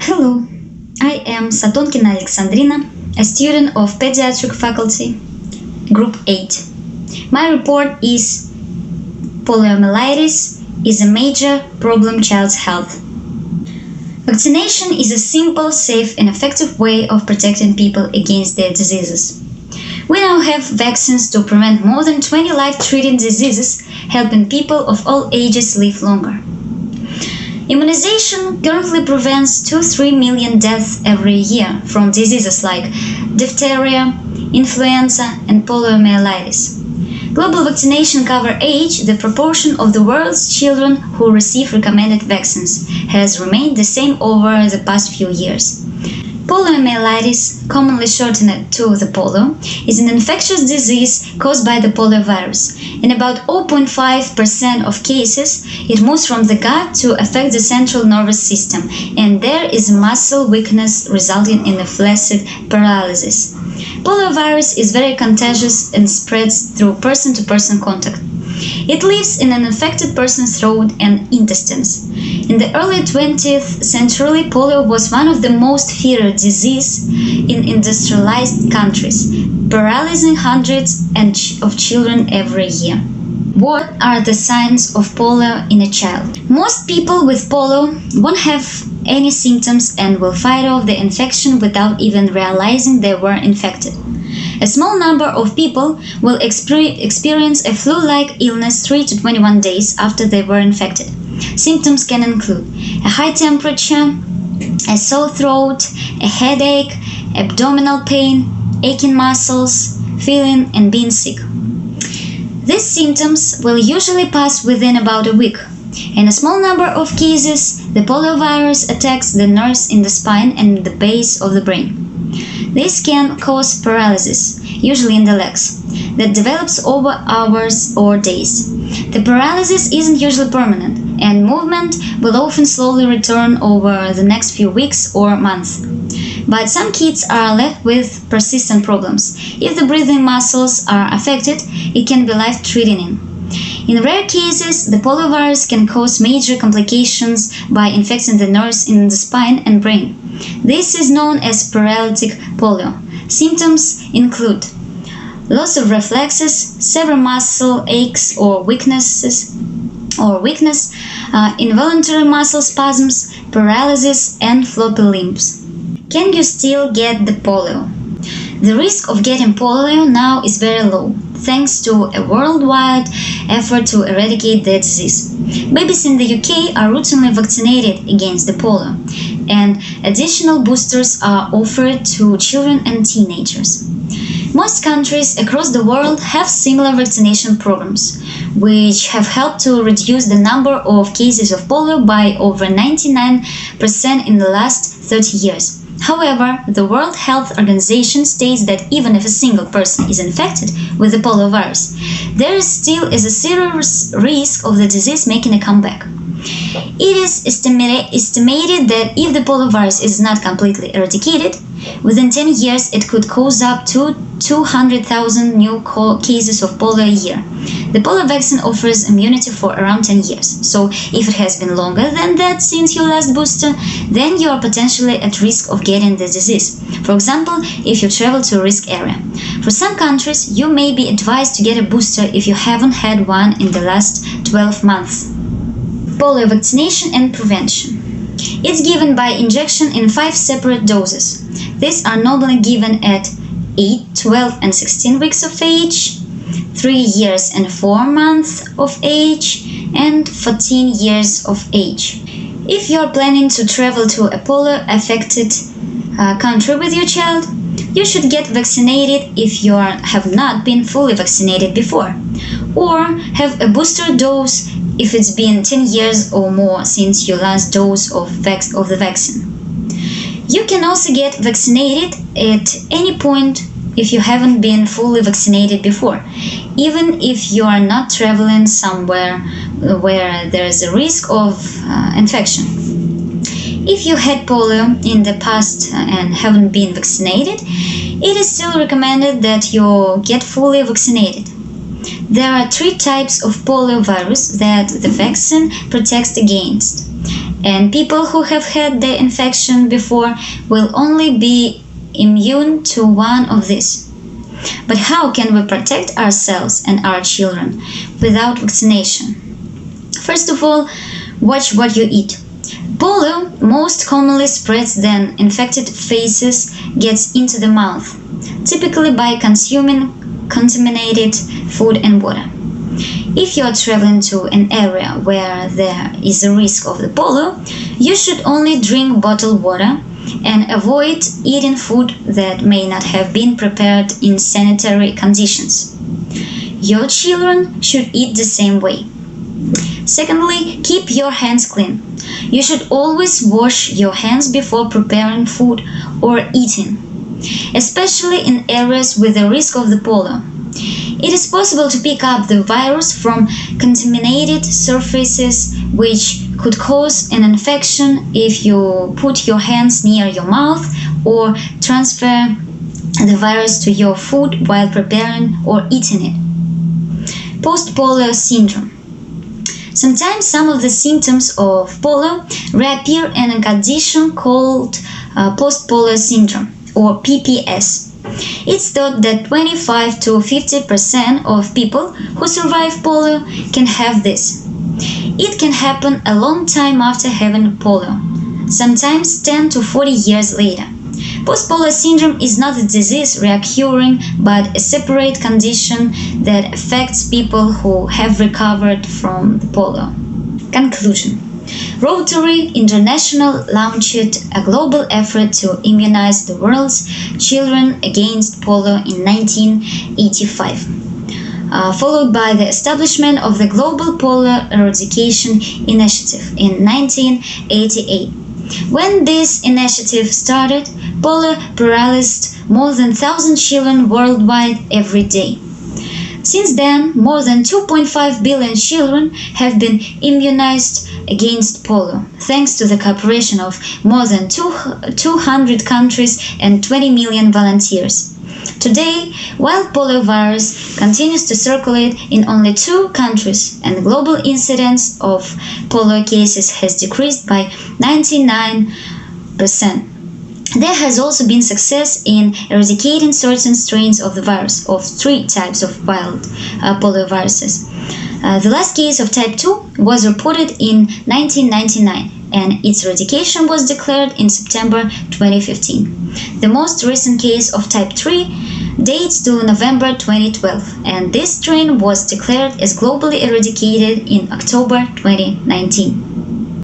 Hello, I am Sotonкина Alexandrina, a student of Pediatric Faculty, Group 8. My report is Poliomyelitis is a major problem child's health. Vaccination is a simple, safe and effective way of protecting people against their diseases. We now have vaccines to prevent more than 20 life-threatening diseases, helping people of all ages live longer. Immunization currently prevents 2-3 million deaths every year from diseases like diphtheria, influenza and poliomyelitis. Global vaccination cover age, the proportion of the world's children who receive recommended vaccines has remained the same over the past few years. Poliomyelitis, commonly shortened to the polio, is an infectious disease caused by the polio virus. In about 0.5% of cases, it moves from the gut to affect the central nervous system, and there is muscle weakness resulting in a flaccid paralysis. Poliovirus is very contagious and spreads through person-to-person contact. It lives in an infected person's throat and intestines. In the early 20th century, polio was one of the most feared diseases in industrialized countries, paralyzing hundreds of children every year. What are the signs of polio in a child? Most people with polio won't have any symptoms and will fight off the infection without even realizing they were infected. A small number of people will experience a flu-like illness 3 to 21 days after they were infected. Symptoms can include a high temperature, a sore throat, a headache, abdominal pain, aching muscles, feeling and being sick. These symptoms will usually pass within about a week. In a small number of cases, the poliovirus attacks the nerves in the spine and the base of the brain. This can cause paralysis, usually in the legs, that develops over hours or days. The paralysis isn't usually permanent, and movement will often slowly return over the next few weeks or months. But some kids are left with persistent problems. If the breathing muscles are affected, it can be life-threatening. In rare cases, the poliovirus can cause major complications by infecting the nerves in the spine and brain. This is known as paralytic polio. Symptoms include loss of reflexes, severe muscle aches or weakness, involuntary muscle spasms, paralysis, and floppy limbs. Can you still get the polio? The risk of getting polio now is very low, thanks to a worldwide effort to eradicate the disease. Babies in the UK are routinely vaccinated against the polio, and additional boosters are offered to children and teenagers. Most countries across the world have similar vaccination programs, which have helped to reduce the number of cases of polio by over 99% in the last 30 years. However, the World Health Organization states that even if a single person is infected with the poliovirus, there still is a serious risk of the disease making a comeback. It is estimated that if the poliovirus is not completely eradicated, within 10 years it could cause up to 200,000 new cases of polio a year. The polio vaccine offers immunity for around 10 years, so if it has been longer than that since your last booster, then you are potentially at risk of getting the disease. For example, if you travel to a risk area. For some countries, you may be advised to get a booster if you haven't had one in the last 12 months. Polio vaccination and prevention. It's given by injection in 5 separate doses. These are normally given at 8, 12 and 16 weeks of age, 3 years and 4 months of age, and 14 years of age. If you are planning to travel to a polio-affected country with your child, you should get vaccinated if you have not been fully vaccinated before, or have a booster dose if it's been 10 years or more since your last dose of the vaccine. You can also get vaccinated at any point if you haven't been fully vaccinated before, even if you are not traveling somewhere where there is a risk of infection. If you had polio in the past and haven't been vaccinated, it is still recommended that you get fully vaccinated. There are 3 types of poliovirus that the vaccine protects against: and people who have had the infection before will only be immune to one of these. But how can we protect ourselves and our children without vaccination? First of all, watch what you eat. Polio most commonly spreads when infected feces gets into the mouth, typically by consuming contaminated food and water. If you are traveling to an area where there is a risk of the polio, you should only drink bottled water and avoid eating food that may not have been prepared in sanitary conditions. Your children should eat the same way. Secondly, keep your hands clean. You should always wash your hands before preparing food or eating, especially in areas with the risk of the polio. It is possible to pick up the virus from contaminated surfaces, which could cause an infection if you put your hands near your mouth or transfer the virus to your food while preparing or eating it. Post-polio syndrome. Sometimes some of the symptoms of polio reappear in a condition called post-polio syndrome, or PPS. It's thought that 25 to 50% of people who survive polio can have this. It can happen a long time after having polio, sometimes 10 to 40 years later. Post-polio syndrome is not a disease reoccurring, but a separate condition that affects people who have recovered from the polio. Conclusion. Rotary International launched a global effort to immunize the world's children against polio in 1985, followed by the establishment of the Global Polio Eradication Initiative in 1988. When this initiative started, polio paralyzed more than 1,000 children worldwide every day. Since then, more than 2.5 billion children have been immunized against polio, thanks to the cooperation of more than 200 countries and 20 million volunteers. Today, wild polio virus continues to circulate in only 2 countries, and global incidence of polio cases has decreased by 99%. There has also been success in eradicating certain strains of the virus, of 3 types of wild polioviruses. The last case of type 2 was reported in 1999, and its eradication was declared in September 2015. The most recent case of type 3 dates to November 2012, and this strain was declared as globally eradicated in October 2019.